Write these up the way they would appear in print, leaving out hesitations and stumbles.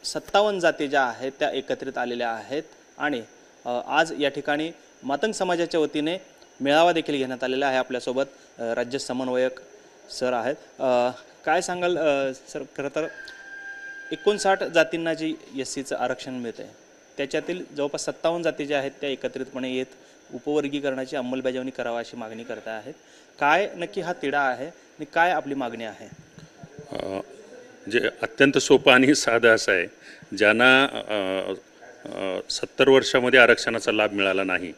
57 जाती ज्या आहेत त्या एकत्रित आलेल्या आहेत आणि आज या ठिकाणी मातंग समाजाच्या वतीने मेळावा देखील घेण्यात आलेला आहे। आपल्यासोबत राज्य समन्वयक सर आहेत। काय सांगाल सर, खरं तर 59 जातींना जी SCचं आरक्षण मिळतं आहे त्याच्यातील जवळपास 57 जाती ज्या आहेत त्या एकत्रितपणे येत उपवर्गीकरणाची अंमलबजावणी करावा अशी मागणी करत आहेत। काय नक्की हा तिढा आहे आणि काय आपली मागणी आहे? जे अत्यंत सोपं आणि साधं असं आहे, ज्यांना 70 वर्षामध्ये आरक्षणाचा लाभ मिळाला नाही,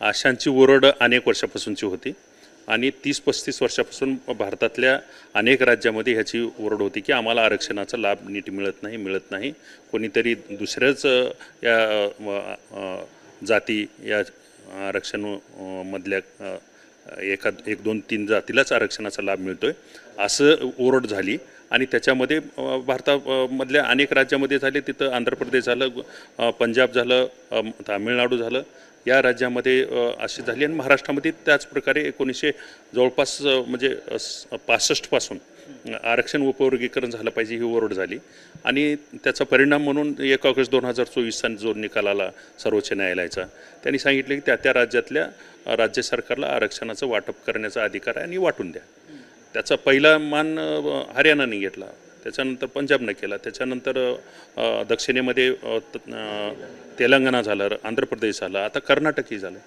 अशांची ओरड अनेक वर्षापासूनची होती आणि 30-35 वर्षापासून भारतातल्या अनेक राज्यामध्ये ह्याची ओरड होती की आम्हाला आरक्षणाचा लाभ नीट मिळत नाही। कोणीतरी दुसऱ्याच या जाती या आरक्षण मधल्या एक दोन तीन जातीलाच आरक्षणाचा लाभ मिळतोय असं ओरड झाली आणि त्याच्यामध्ये भारतामधल्या अनेक राज्यामध्ये झाले। तिथं आंध्र प्रदेश झालं, पंजाब झालं, तामिळनाडू झालं, या राज्यामध्ये अशी झाली आणि महाराष्ट्रामध्ये त्याच प्रकारे 1900 जवळपास म्हणजे 65 पासून आरक्षण उपवर्गीकरण झालं पाहिजे ही ओरड झाली आणि त्याचा परिणाम म्हणून 1 ऑगस्ट 2024 साली जो निकाल आला सर्वोच्च न्यायालयाचा, त्यांनी सांगितलं की त्या राज्यातल्या राज्य सरकारला आरक्षणाचं वाटप करण्याचा अधिकार आहे आणि वाटून द्या। त्याचा पहिला मान हरियाणाने घेतला, त्याच्यानंतर पंजाबने केला, त्याच्यानंतर दक्षिणेमध्ये तेलंगणा झालं, आंध्र प्रदेश झालं, आता कर्नाटकही झालं।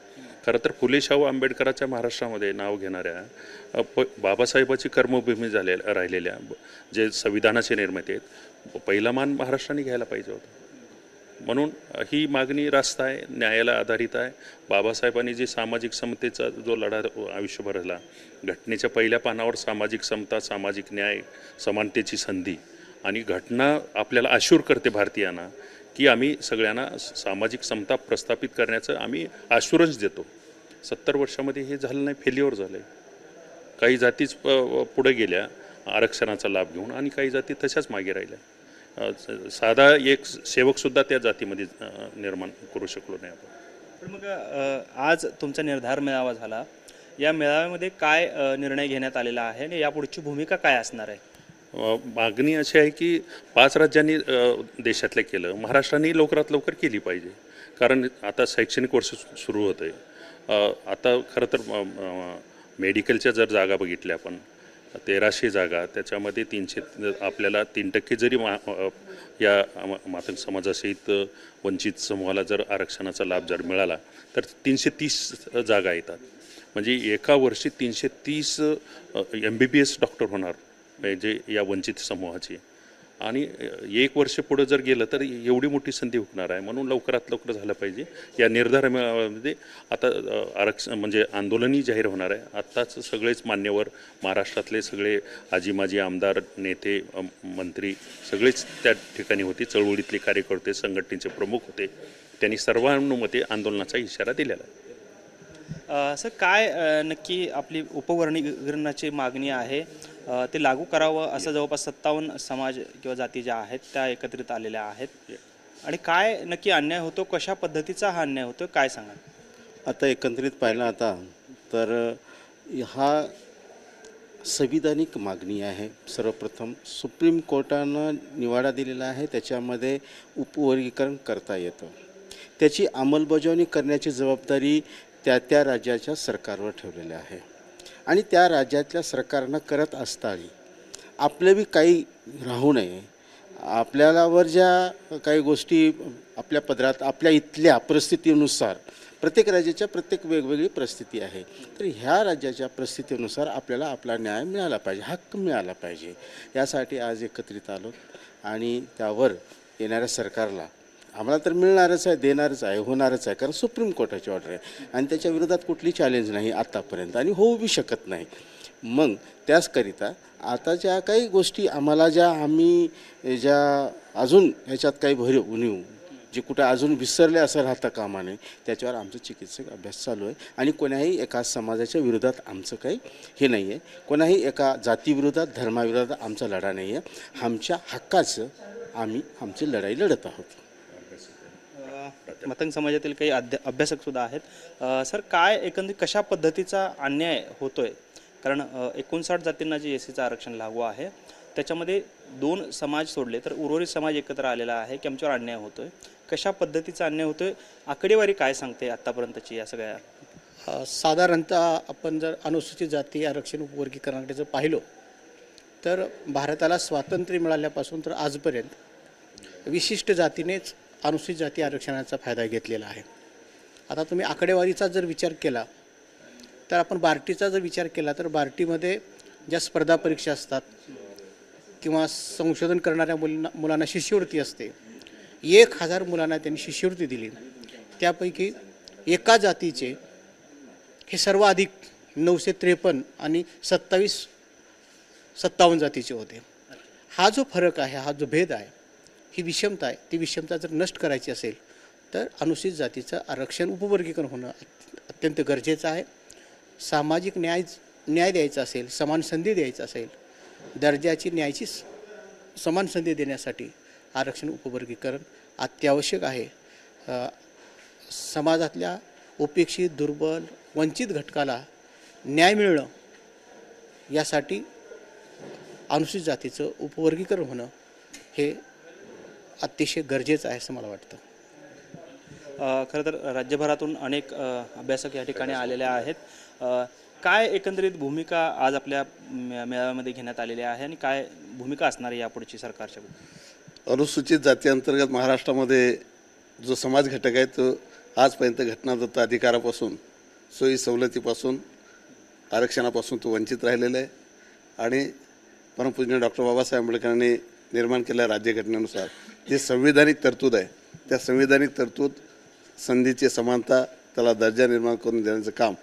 खरं तर फुले शाहू आंबेडकरांच्या महाराष्ट्रामध्ये नाव घेणाऱ्या बाबासाहेबाची कर्मभूमी राहिलेल्या जे संविधानाचे निर्माते आहेत, पहिला मान महाराष्ट्राने घ्यायला पाहिजे होता। म्हणून ही मागणी रास्त आहे, न्यायाला आधारित आहे। बाबासाहेबांनी जी सामाजिक समतेचा जो लढा आयुष्यभर झाला, घटनेच्या पहिल्या पानावर सामाजिक समता, सामाजिक न्याय, समानतेची संधी आणि घटना आपल्याला आशूर करते भारतीयांना की आम्ही सगळ्यांना सामाजिक समता प्रस्थापित करण्याचं आम्ही आशुरन्स देतो। 70 वर्षामध्ये हे झालं नाही, फेल्युअर झालं आहे। काही जातीच पुढे गेल्या आरक्षणाचा लाभ घेऊन आणि काही जाती तशाच मागे राहिल्या। साधा एक सेवकसुद्धा त्या जातीमध्ये निर्माण करू शकलो नाही आपण। पण मग आज तुमचा निर्धार मेळावा झाला, या मेळाव्यामध्ये काय निर्णय घेण्यात आलेला आहे आणि यापुढची भूमिका काय असणार आहे? मागणी अशी आहे की 5 राज्यांनी देशातल्या केलं, महाराष्ट्राने लवकरात लवकर केली पाहिजे, कारण आता शैक्षणिक वर्ष सुरू होतं आहे। आता खरं तर मेडिकलच्या जर जागा बघितल्या आपण 1300 जागा, त्याच्यामध्ये 300 आपल्याला 3% जरी या मातंग समाजासहित वंचित समूहाला जर आरक्षणाचा लाभ जर मिळाला तर 330 जागा येतात। म्हणजे एका वर्षी 330 MBBS डॉक्टर होणार म्हणजे या वंचित समूहाची, आणि 1 वर्ष पुढे जर गेलं तर एवढी मोठी संधी हुकणार आहे। म्हणून लवकरात लवकर झालं पाहिजे। या निर्धार मेळाव्यामध्ये आता आरक्षण म्हणजे आंदोलनही जाहीर होणार आहे। आत्ताच सगळेच मान्यवर महाराष्ट्रातले सगळे आजी माजी आमदार, नेते, मंत्री सगळेच त्या ठिकाणी होते, चळवळीतले कार्यकर्ते, संघटनेचे प्रमुख होते, त्यांनी सर्वानुमते आंदोलनाचा इशारा दिलेला आहे। सर, काय नक्की आपली उपवर्गीकरणाची मागणी आहे ते लागू करावं असं जवळपास 57 समाज किंवा जाती ज्या आहेत त्या एकत्रित आलेल्या आहेत आणि काय नक्की अन्याय होतो, कशा पद्धतीचा हा अन्याय होतो, काय सांगाल? आता एकंदरीत पाहिलं आता तर हा संविधानिक मागणी आहे। सर्वप्रथम सुप्रीम कोर्टानं निवाडा दिलेला आहे, त्याच्यामध्ये उपवर्गीकरण करता येतं, त्याची अंमलबजावणी करण्याची जबाबदारी त्या राज्याच्या सरकारवर ठेवलेली आहे आणि त्या राज्यातल्या सरकारनं करत असताना आपलं बी काही राहू नये। आपल्यालावर ज्या काही गोष्टी आपल्या पदरात आपल्या इथल्या परिस्थितीनुसार, प्रत्येक राज्याच्या प्रत्येक वेगवेगळी परिस्थिती आहे, तर ह्या राज्याच्या परिस्थितीनुसार आपल्याला आपला न्याय मिळाला पाहिजे, हक्क मिळाला पाहिजे। यासाठी आज एकत्रित आलो आणि त्यावर येणाऱ्या सरकारला आम्हाला तर मिळणारच आहे, देणारच आहे, होणारच आहे, कारण सुप्रीम कोर्टाची ऑर्डर आहे आणि त्याच्या विरोधात कुठली चॅलेंज नाही आत्तापर्यंत आणि होऊ बी शकत नाही। मग त्याचकरिता आता ज्या काही गोष्टी आम्हाला आम्ही अजून ह्याच्यात काही भरीव उणीव जे कुठं अजून विसरले असं राहता कामा नये, त्याच्यावर आमचं चिकित्सक अभ्यास चालू आहे आणि कोणाही एका समाजाच्या विरोधात आमचं काही हे नाही आहे, कोणाही एका जातीविरोधात, धर्माविरोधात आमचा लढा नाही आहे। आमच्या हक्काचं आम्ही आमची लढाई लढत आहोत। मातंग समाजातील काही अभ्यासक सुद्धा आहेत। सर, काय एकंदरीत कशा पद्धतीचा अन्याय होतोय, कारण 59 जातींना जे SCचं आरक्षण लागू आहे त्याच्यामध्ये 2 समाज सोडले तर उर्वरित समाज एकत्र आलेला आहे की आमच्यावर अन्याय होतोय. कशा पद्धतीचा अन्याय होतोय, आकडेवारी काय सांगते आत्तापर्यंतची या सगळ्या? साधारणतः आपण जर अनुसूचित जाती आरक्षण उपवर्गीकरणाकडे जर पाहिलं तर भारताला स्वातंत्र्य मिळाल्यापासून तर आजपर्यंत विशिष्ट जातीनेच अनुसूचित जाती आरक्षणाचा फायदा घेतलेला आहे. आता तुम्ही आकडेवारीचा जर विचार केला तर आपण बार्टीचा जर विचार केला तर बार्टीमध्ये ज्या स्पर्धा परीक्षा असतात किंवा संशोधन करणाऱ्या मुलांना शिष्यवृत्ती असते, 1000 मुलांना त्यांनी शिष्यवृत्ती दिली. त्यापैकी एका जातीचे हे सर्वाधिक 953 आणि 27-57 जातीचे होते. हा जो फरक आहे, हा जो भेद आहे, ही विषमता आहे, ती विषमता जर नष्ट करायची असेल तर अनुसूचित जातीचं आरक्षण उपवर्गीकरण होणं अत्यंत गरजेचं आहे. सामाजिक न्याय द्यायचा असेल, समान संधी द्यायचा असेल, दर्जाची न्यायाची समान संधी देण्यासाठी आरक्षण उपवर्गीकरण अत्यावश्यक आहे. समाजातल्या उपेक्षित, दुर्बल, वंचित घटकाला न्याय मिळणं यासाठी अनुसूचित जातीचं उपवर्गीकरण होणं हे अतिशय गरजेचं आहे असं मला वाटतं. खरं तर राज्यभरातून अनेक अभ्यासक या ठिकाणी आलेले आहेत. काय एकंदरीत भूमिका आज आपल्या मेळाव्यामध्ये घेण्यात आलेली आहे आणि काय भूमिका असणार आहे यापुढची सरकारच्या? अनुसूचित जाती अंतर्गत महाराष्ट्रामध्ये जो समाज घटक आहे तो आजपर्यंत घटनादत्त अधिकारापासून, सोयी सवलतीपासून, आरक्षणापासून तो वंचित राहिलेला आहे. आणि परमपूज्य डॉक्टर बाबासाहेब आंबेडकरांनी निर्माण केलेल्या राज्यघटनेनुसार जे संविधानिक तरतूद आहे, त्या संविधानिक तरतूद, संधीची समानता, त्याला दर्जा निर्माण करून देण्याचं काम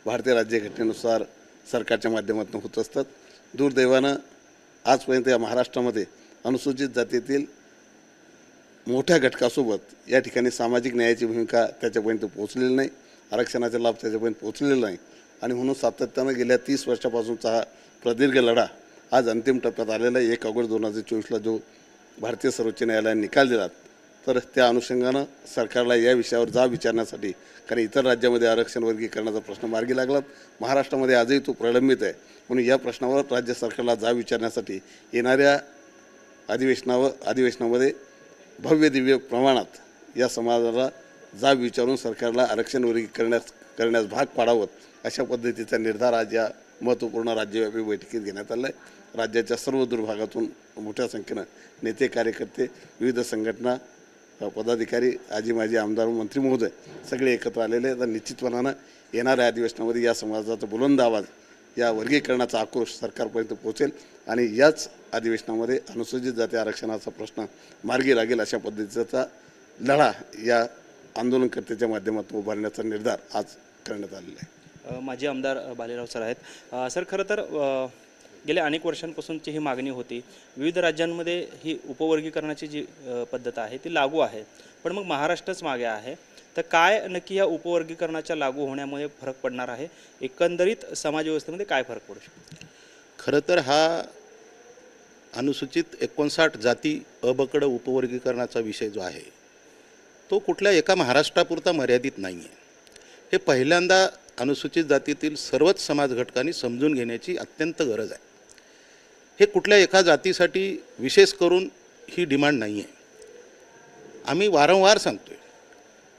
भारतीय राज्यघटनेनुसार सरकारच्या माध्यमातून होत असतात. दुर्दैवानं आजपर्यंत या महाराष्ट्रामध्ये अनुसूचित जातीतील मोठ्या घटकासोबत या ठिकाणी सामाजिक न्यायाची भूमिका त्याच्यापर्यंत पोहोचलेली नाही, आरक्षणाचा लाभ त्याच्यापर्यंत पोहोचलेला नाही. आणि म्हणून सातत्यानं गेल्या 30 वर्षापासूनचा हा प्रदीर्घ लढा आज अंतिम टप्प्यात आलेला आहे. 1 ऑगस्ट 2024ला जो भारतीय सर्वोच्च न्यायालयाने निकाल दिला, तर त्या अनुषंगानं सरकारला या विषयावर जाब विचारण्यासाठी, कारण इतर राज्यामध्ये आरक्षण वर्गीकरणाचा प्रश्न मार्गी लागला, महाराष्ट्रामध्ये आजही तो प्रलंबित आहे. म्हणून या प्रश्नावर राज्य सरकारला जाब विचारण्यासाठी येणाऱ्या अधिवेशनामध्ये भव्य दिव्य प्रमाणात या समाजाला जाब विचारून सरकारला आरक्षण वर्गीकरण्यास भाग पाडावं अशा पद्धतीचा निर्धार आज या महत्त्वपूर्ण राज्यव्यापी बैठकीत घेण्यात आला आहे. राज्याच्या सर्व दुर्भागातून मोठ्या संख्येनं नेते, कार्यकर्ते, विविध संघटना, पदाधिकारी, आजी माजी आमदार, मंत्री महोदय सगळे एकत्र आलेले आहेत. निश्चितपणानं येणाऱ्या अधिवेशनामध्ये या समाजाचा बुलंद आवाज, या वर्गीकरणाचा आक्रोश सरकारपर्यंत पोहोचेल आणि याच अधिवेशनामध्ये अनुसूचित जाती आरक्षणाचा प्रश्न मार्गी लागेल अशा पद्धतीचा लढा या आंदोलनकर्त्याच्या माध्यमातून उभारण्याचा निर्धार आज करण्यात आलेला आहे. माजी आमदार बालेराव सर आहेत. सर, खरं तर गेल्या अनेक वर्षांपासूनची ही मागणी होती. विविध राज्यांमध्ये ही उपवर्गीकरणाची जी पद्धत आहे ती लागू आहे, पण मग महाराष्ट्रच मागे आहे. तर काय नक्की या उपवर्गीकरणाच्या लागू होण्यामुळे फरक पडणार आहे? एकंदरीत समाजव्यवस्थेमध्ये काय फरक पडू शकतो? खरं तर हा अनुसूचित 59 जाती अबकड उपवर्गीकरणाचा विषय जो आहे तो कुठल्या एका महाराष्ट्रापुरता मर्यादित नाही आहे. हे पहिल्यांदा अनुसूचित जातीतील सर्वच समाज घटकांनी समजून घेण्याची अत्यंत गरज आहे. हे कुठल्या एका जातीसाठी विशेष करून ही डिमांड नाही आहे. आम्ही वारंवार सांगतो आहे.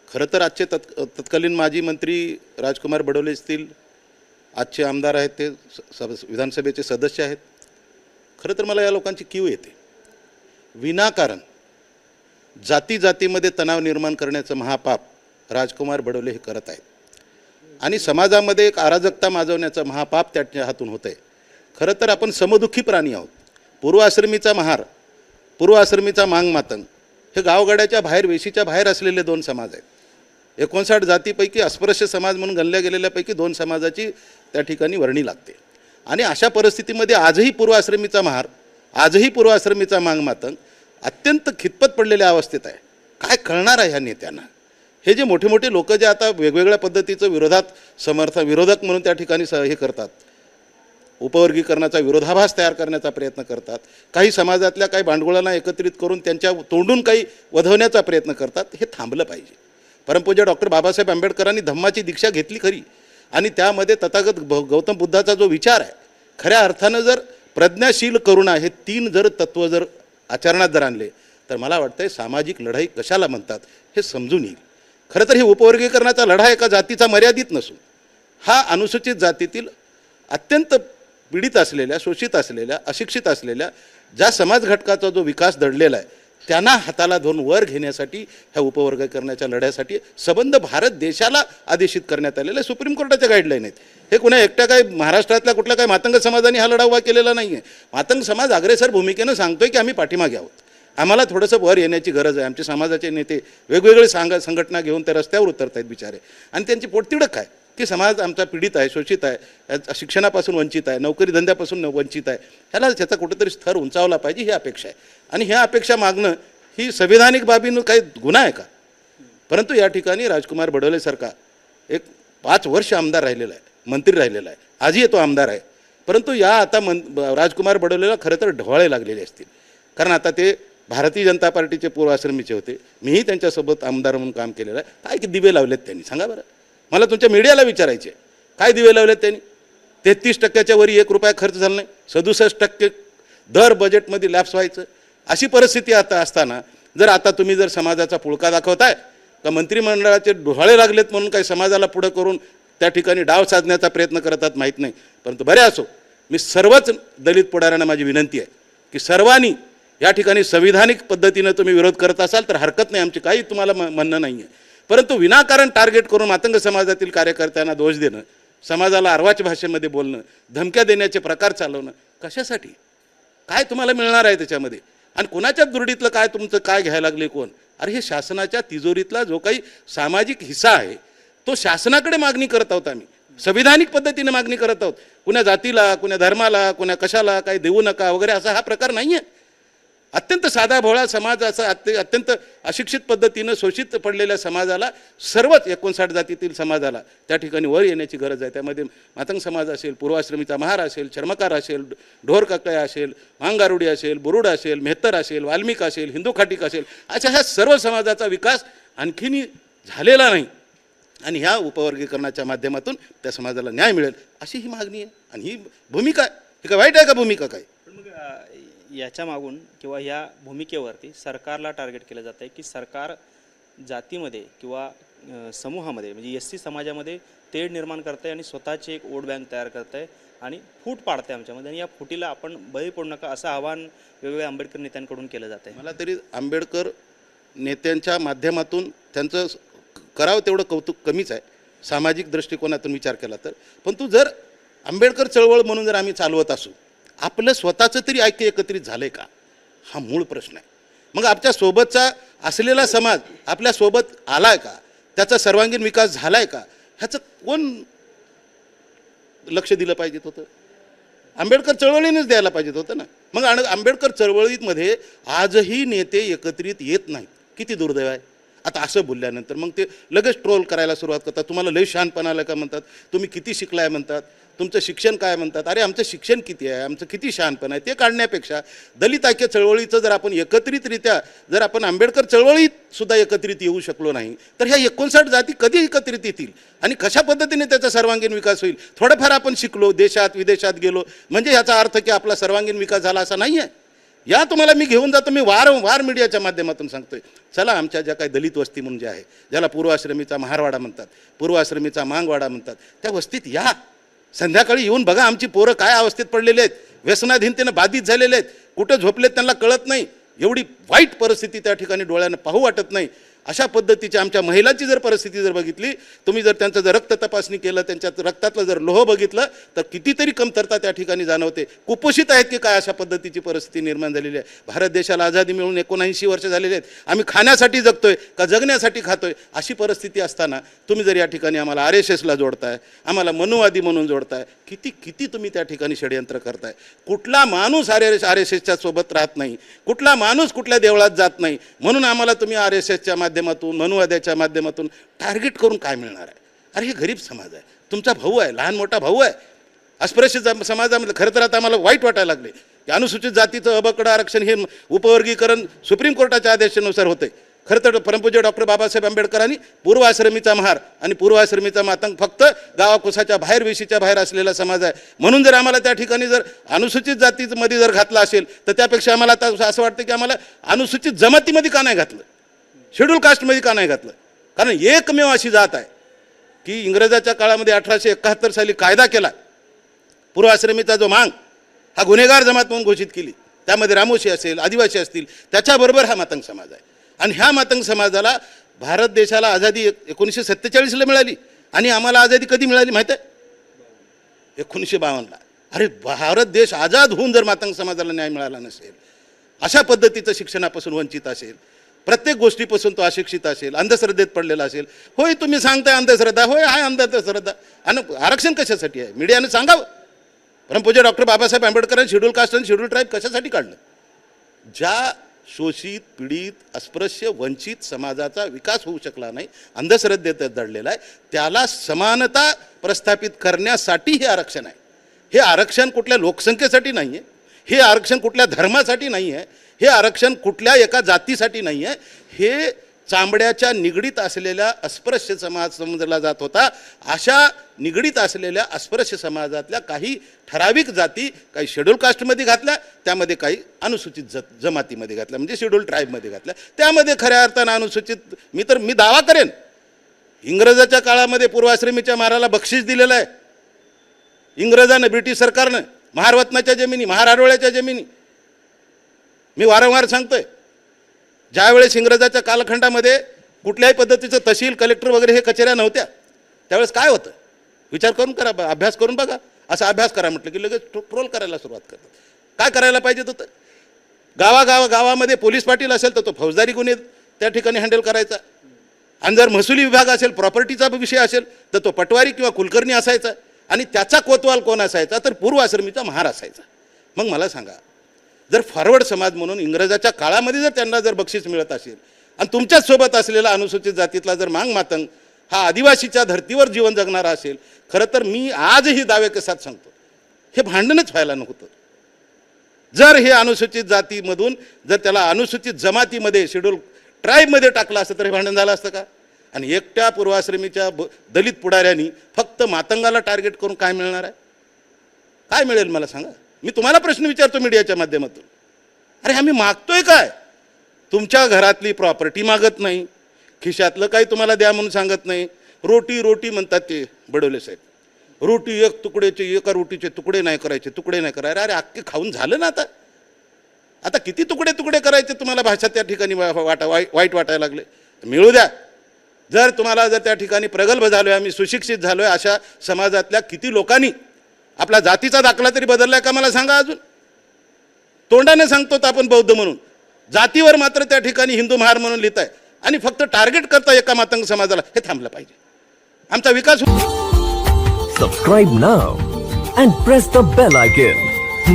खरं तर आजचे तत्कालीन माजी मंत्री राजकुमार बडोले असतील, आजचे आमदार आहेत ते विधानसभेचे सदस्य आहेत. खरं तर मला या लोकांची कीव येते. विनाकारण जातीमध्ये तणाव निर्माण करण्याचं महापाप राजकुमार बडोले हे करत आहेत आणि समाजामध्ये एक अराजकता माजवण्याचं महापाप त्याच्या हातून होतं आहे. खरं तर आपण समदुःखी प्राणी आहोत. पूर्वाश्रमीचा महार, पूर्वाश्रमीचा मांग मातंग हे गावगाड्याच्या बाहेर, वेशीच्या बाहेर असलेले 2 समाज आहेत. 59 जातीपैकी अस्पृश्य समाज म्हणून गणल्या गेलेल्यापैकी 2 समाजाची त्या ठिकाणी वर्णी लागते. आणि अशा परिस्थितीमध्ये आजही पूर्वाश्रमीचा महार, आजही पूर्वाश्रमीचा मांग मातंग अत्यंत खितपत पडलेल्या अवस्थेत आहे. काय कळणार आहे ह्या नेत्यांना? हे जे मोठे मोठे लोक जे आता वेगवेगळ्या पद्धतीचं विरोधक म्हणून त्या ठिकाणी हे करतात, उपवर्गीकरणाचा विरोधाभास तयार करण्याचा प्रयत्न करतात, काही समाजातल्या काही भांडवलांना एकत्रित करून त्यांच्या तोंडून काही वधवण्याचा प्रयत्न करतात, हे थांबलं पाहिजे. परमपूज्य डॉक्टर बाबासाहेब आंबेडकरांनी धम्माची दीक्षा घेतली खरी, आणि त्यामध्ये तथागत गौतम बुद्धाचा जो विचार आहे खऱ्या अर्थानं जर प्रज्ञाशील करुणा हे 3 जर तत्त्व जर आचरणात जर आणले तर मला वाटतंय सामाजिक लढाई कशाला म्हणतात हे समजून येईल. खरं तर हे उपवर्गीकरणाचा लढा एका जातीचा मर्यादित नसून हा अनुसूचित जातीतील अत्यंत पीडित असलेल्या, शोषित असलेल्या, अशिक्षित असलेल्या ज्या समाज घटकाचा जो विकास दडलेला आहे त्यांना हाताला धरून वर घेण्यासाठी ह्या उपवर्गीकरणाच्या लढ्यासाठी सबंध भारत देशाला आदेशित करण्यात आलेलं आहे. सुप्रीम कोर्टाच्या गाईडलाईन आहेत. हे कुणा एकट्या काय महाराष्ट्रातल्या कुठल्या काय मातंग समाजाने हा लढा उभा केलेला नाही आहे. मातंग समाज अग्रेसर भूमिकेनं सांगतोय की आम्ही पाठीमागे आहोत, आम्हाला थोडंसं वर येण्याची गरज आहे. आमचे समाजाचे नेते वेगवेगळे संघटना घेऊन ते रस्त्यावर उतरत आहेत बिचारे, आणि त्यांची पोटतिडक आहे की समाज आमचा पीडित आहे, शोषित आहे, शिक्षणापासून वंचित आहे, नोकरी धंद्यापासून वंचित आहे. ह्याला त्याचा कुठेतरी स्तर उंचावला पाहिजे ही अपेक्षा आहे. आणि ह्या अपेक्षा मागणं ही संविधानिक बाबीनं काही गुन्हा आहे का? परंतु या ठिकाणी राजकुमार बडोलेसारखा एक 5 वर्ष आमदार राहिलेला आहे, मंत्री राहिलेला आहे, आजही तो आमदार आहे. परंतु या आता राजकुमार बडोलेला खरं तर ढवाळे लागलेले असतील, कारण आता ते भारतीय जनता पार्टीचे पूर्वाश्रमीचे होते. मीही त्यांच्यासोबत आमदार म्हणून काम केलेलं आहे. काय की दिवे लावलेत त्यांनी सांगा बरं? मला तुमच्या मीडियाला विचारायचे काय दिवे लावलेत त्यांनी? 33% वरी 1 रुपया खर्च झाला नाही, 67% दर बजेटमध्ये लॅप्स व्हायचं. अशी परिस्थिती आता असताना जर आता तुम्ही जर समाजाचा पुळका दाखवताय का मंत्रिमंडळाचे डोहाळे लागलेत म्हणून काही समाजाला पुढं करून त्या ठिकाणी डाव साधण्याचा प्रयत्न करतात माहीत नाही. परंतु बरे असो, मी सर्वच दलित पुढाऱ्यांना माझी विनंती आहे की सर्वांनी या ठिकाणी संविधानिक पद्धतीनं तुम्ही विरोध करत असाल तर हरकत नाही, आमची काही तुम्हाला म्हणणं नाही आहे. परंतु विनाकारण टार्गेट करून मातंग समाजातील कार्यकर्त्यांना दोष देणं, समाजाला अर्वाच भाषेमध्ये बोलणं, धमक्या देण्याचे प्रकार चालवणं कशासाठी? काय तुम्हाला मिळणार आहे त्याच्यामध्ये? आणि कोणाच्या दुर्डीतलं काय तुमचं काय घ्यायला लागले कोण? अरे हे शासनाच्या तिजोरीतला जो काही सामाजिक हिस्सा आहे तो शासनाकडे मागणी करत आहोत. आम्ही संविधानिक पद्धतीने मागणी करत आहोत. कुण्या जातीला, कुण्या धर्माला, कुण्या कशाला काही देऊ नका वगैरे असा हा प्रकार नाही आहे. अत्यंत साधा भोळा समाज असा अत्यंत अशिक्षित पद्धतीनं शोषित पडलेल्या समाजाला, सर्वच 59 जातीतील समाजाला त्या ठिकाणी वर येण्याची गरज आहे. त्यामध्ये मातंग समाज असेल, पूर्वाश्रमीचा महार असेल, चर्मकार असेल, ढोर ककय असेल, मांगारुडी असेल, बुरुड असेल, मेहतर असेल, वाल्मिक असेल, हिंदू खाटीक असेल, अशा ह्या सर्व समाजाचा विकास आणखीन झालेला नाही. आणि ह्या उपवर्गीकरणाच्या माध्यमातून त्या समाजाला न्याय मिळेल अशी ही मागणी आहे. आणि ही भूमिका आहे, ही काय वाईट आहे का भूमिका? काय याच्या मागून किंवा या भूमिकेवरती सरकारला टार्गेट केलं जातं आहे की सरकार जातीमध्ये किंवा समूहामध्ये म्हणजे SC समाजामध्ये तेढ निर्माण करत आहे आणि स्वतःची एक वोट बँक तयार करत आहे आणि फूट पाडते आमच्यामध्ये, आणि या फुटीला आपण बळी पडू नका असं आवाहन वेगवेगळ्या आंबेडकर नेत्यांकडून केलं जातं आहे. मला तरी आंबेडकर नेत्यांच्या माध्यमातून त्यांचं करावं तेवढं कौतुक कमीच आहे सामाजिक दृष्टिकोनातून विचार केला तर. पण तू जर आंबेडकर चळवळ म्हणून जर आम्ही चालवत असू, आपलं स्वतःचं तरी ऐक्य एकत्रित झालंय का? हा मूळ प्रश्न आहे. मग आपल्या सोबतचा असलेला समाज आपल्या सोबत आलाय का? त्याचा सर्वांगीण विकास झालाय का? ह्याचं कोण लक्ष दिलं पाहिजे होतं? आंबेडकर चळवळीनेच द्यायला पाहिजे होतं ना. मग आंबेडकर चळवळीमध्ये आजही नेते एकत्रित येत नाहीत. किती दुर्दैव आहे. आता असं बोलल्यानंतर मग ते लगेच ट्रोल करायला सुरुवात करतात. तुम्हाला लय शहाणपणा आलं का म्हणतात, तुम्ही किती शिकलाय म्हणतात, तुमचं शिक्षण काय म्हणतात. अरे आमचं शिक्षण किती आहे, आमचं किती शहाणपण आहे ते काढण्यापेक्षा दलित ऐक्य चळवळीचं जर आपण एकत्रितरित्या जर आपण आंबेडकर चळवळीत सुद्धा एकत्रित येऊ शकलो नाही तर ह्या 59 जाती कधी एकत्रित येतील आणि कशा पद्धतीने त्याचा सर्वांगीण विकास होईल? थोडंफार आपण शिकलो, देशात विदेशात गेलो म्हणजे ह्याचा अर्थ की आपला सर्वांगीण विकास झाला असा नाही आहे. या तुम्हाला मी घेऊन जातो. मी वारंवार मीडियाच्या माध्यमातून सांगतोय, चला आमच्या ज्या काही दलित वस्ती म्हणून जे आहे, ज्याला पूर्वाश्रमीचा महारवाडा म्हणतात, पूर्वाश्रमीचा मांगवाडा म्हणतात, त्या वस्तीत या. संध्याकाळी येऊन बघा आमची पोरं काय अवस्थेत पडलेले आहेत, व्यसनाधीनतेनं बाधित झालेले आहेत, कुठं झोपलेत त्यांना कळत नाही. एवढी वाईट परिस्थिती त्या ठिकाणी डोळ्यानं पाहू वाटत नाही. अशा पद्धतीच्या आमच्या महिलांची जर परिस्थिती जर बघितली, तुम्ही जर त्यांचं जर रक्त तपासणी केलं, त्यांच्या रक्तातलं जर लोह बघितलं तर कितीतरी कमतरता त्या ठिकाणी जाणवते. कुपोषित आहेत की काय अशा पद्धतीची परिस्थिती निर्माण झालेली आहे. भारत देशाला आझादी मिळून 79 वर्ष झालेली आहेत. आम्ही खाण्यासाठी जगतोय का जगण्यासाठी खातोय अशी परिस्थिती असताना तुम्ही जर या ठिकाणी आम्हाला RSSला जोडताय, आम्हाला मनुवादी म्हणून जोडताय, किती किती तुम्ही त्या ठिकाणी षडयंत्र करताय. कुठला माणूस RSSच्या सोबत राहत नाही, कुठला माणूस कुठल्या देवळात जात नाही, म्हणून आम्हाला तुम्ही RSSच्या माध्यमातून मनुवाद्याच्या माध्यमातून टार्गेट करून काय मिळणार आहे? अरे हे गरीब समाज आहे, तुमचा भाऊ आहे, लहान मोठा भाऊ आहे. अस्पृश्य समाजामध्ये खरं तर आता आम्हाला वाईट वाटायला लागले की अनुसूचित जातीचं अबकड आरक्षण हे उपवर्गीकरण सुप्रीम कोर्टाच्या आदेशानुसार होते. खरं तर परमपूज्य डॉक्टर बाबासाहेब आंबेडकरांनी पूर्वाश्रमीचा महार आणि पूर्वाश्रमीचा मातंग फक्त गावाकुसाच्या बाहेर वेशीच्या बाहेर असलेला समाज आहे. म्हणून जर आम्हाला त्या ठिकाणी जर अनुसूचित जातीमध्ये जर घातला असेल तर त्यापेक्षा आम्हाला आता असं वाटतं की आम्हाला अनुसूचित जमातीमध्ये का नाही घातलं, शेड्यूल कास्टमध्ये का नाही घातलं. कारण एकमेव अशी जात आहे की इंग्रजाच्या काळामध्ये 1871 साली कायदा केला, पूर्वाश्रमीचा जो मांग हा गुन्हेगार जमात म्हणून घोषित केली. त्यामध्ये रामोशी असेल, आदिवासी असतील, त्याच्याबरोबर हा मातंग समाज आहे. आणि ह्या मातंग समाजाला भारत देशाला आझादी 1947ला मिळाली आणि आम्हाला आझादी कधी मिळाली माहीत आहे? 1952ला. अरे भारत देश आझाद होऊन जर मातंग समाजाला न्याय मिळाला नसेल, अशा पद्धतीचं शिक्षणापासून वंचित असेल, प्रत्येक गोष्टीपासून तो अशिक्षित असेल, अंधश्रद्धेत पडलेला असेल. होय तुम्ही सांगताय अंधश्रद्धा, होय आहे अंधश्रद्धा. आणि आरक्षण कशासाठी आहे? मीडियाने सांगावं. परमपूज्य डॉक्टर बाबासाहेब आंबेडकरांनी शेड्यूल कास्ट आणि शेड्यूल ट्राईब कशासाठी काढलं? ज्या शोषित, पीडित, अस्पृश्य, वंचित समाजाचा विकास होऊ शकला नाही, अंधश्रद्धेत दडलेला आहे, त्याला समानता प्रस्थापित करण्यासाठी हे आरक्षण आहे. हे आरक्षण कुठल्या लोकसंख्येसाठी नाही आहे, हे आरक्षण कुठल्या धर्मासाठी नाही आहे, हे आरक्षण कुठल्या एका जातीसाठी नाही आहे. हे चांबड्याच्या निगडीत असलेल्या अस्पृश्य समाज समजला जात होता. अशा निगडीत असलेल्या अस्पृश्य समाजातल्या काही ठराविक जाती काही शेड्यूल कास्टमध्ये घातल्या, त्यामध्ये काही अनुसूचित जमातीमध्ये घातल्या, म्हणजे शेड्यूल ट्राईबमध्ये घातल्या. त्यामध्ये खऱ्या अर्थानं अनुसूचित मी दावा करेन, इंग्रजाच्या काळामध्ये पूर्वाश्रमीच्या महाराला बक्षीस दिलेलं आहे इंग्रजानं, ब्रिटिश सरकारनं. महारवतनाच्या जमिनी, महारारोळ्याच्या जमिनी. मी वारंवार सांगतोय, ज्यावेळेस इंग्रजाच्या कालखंडामध्ये कुठल्याही पद्धतीचं तहसील, कलेक्टर वगैरे हे कचेऱ्या नव्हत्या, त्यावेळेस काय होतं? विचार करून करा, अभ्यास करून बघा. असा अभ्यास करा म्हटलं की लगेच ट्रोल करायला सुरुवात करतात. काय करायला पाहिजे होतं? गावामध्ये पोलीस पाटील असेल तर तो फौजदारी गुन्हे त्या ठिकाणी हँडल करायचा. आणि जर महसुली विभाग असेल, प्रॉपर्टीचा विषय असेल तर तो पटवारी किंवा कुलकर्णी असायचा. आणि त्याचा कोतवाल कोण असायचा? तर पूर्वाश्रमीचा महार असायचा. मग मला सांगा, जर फॉरवर्ड समाज म्हणून इंग्रजाच्या काळामध्ये जर त्यांना जर बक्षीस मिळत असेल आणि तुमच्याच सोबत असलेला अनुसूचित जातीतला जर मांग मातंग हा आदिवासीच्या धर्तीवर जीवन जगणारा असेल, खरं तर मी आजही दावे के साथ सांगतो, हे भांडणच व्हायला नव्हतं. जर हे अनुसूचित जातीमधून जर त्याला अनुसूचित जमातीमध्ये, शेड्यूल ट्राईबमध्ये टाकलं असतं तर हे भांडण झालं असतं का? आणि एकट्या पूर्वाश्रमीच्या दलित पुढाऱ्यांनी फक्त मातंगाला टार्गेट करून काय मिळणार आहे? काय मिळेल मला सांगा? मी तुम्हाला प्रश्न विचारतो मीडियाच्या माध्यमातून. अरे आम्ही मागतोय काय? तुमच्या घरातली प्रॉपर्टी मागत नाही, खिशातलं काही तुम्हाला द्या म्हणून सांगत नाही. रोटी म्हणतात ते बडोले साहेब. रोटी एक तुकड्याचे, एका रोटीचे तुकडे नाही करायचे, तुकडे नाही करायचे. अरे अख्खे खाऊन झालं ना आता किती तुकडे करायचे तुम्हाला? भाषा त्या ठिकाणी वाईट वाटायला लागले. मिळू द्या. जर तुम्हाला जर त्या ठिकाणी प्रगल्भ झालोय, आम्ही सुशिक्षित झालोय, अशा समाजातल्या किती लोकांनी आपला जातीचा दाखला तरी बदललाय का मला सांगा? अजून तोंडाने सांगतो आपण बौद्ध म्हणून, जातीवर मात्र त्या ठिकाणी हिंदू महार म्हणून लिहिताय आणि फक्त टार्गेट करता एका मातंग समाजाला. हे थांबलं पाहिजे. आमचा विकास. Subscribe now and press the bell icon.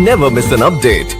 Never miss an update.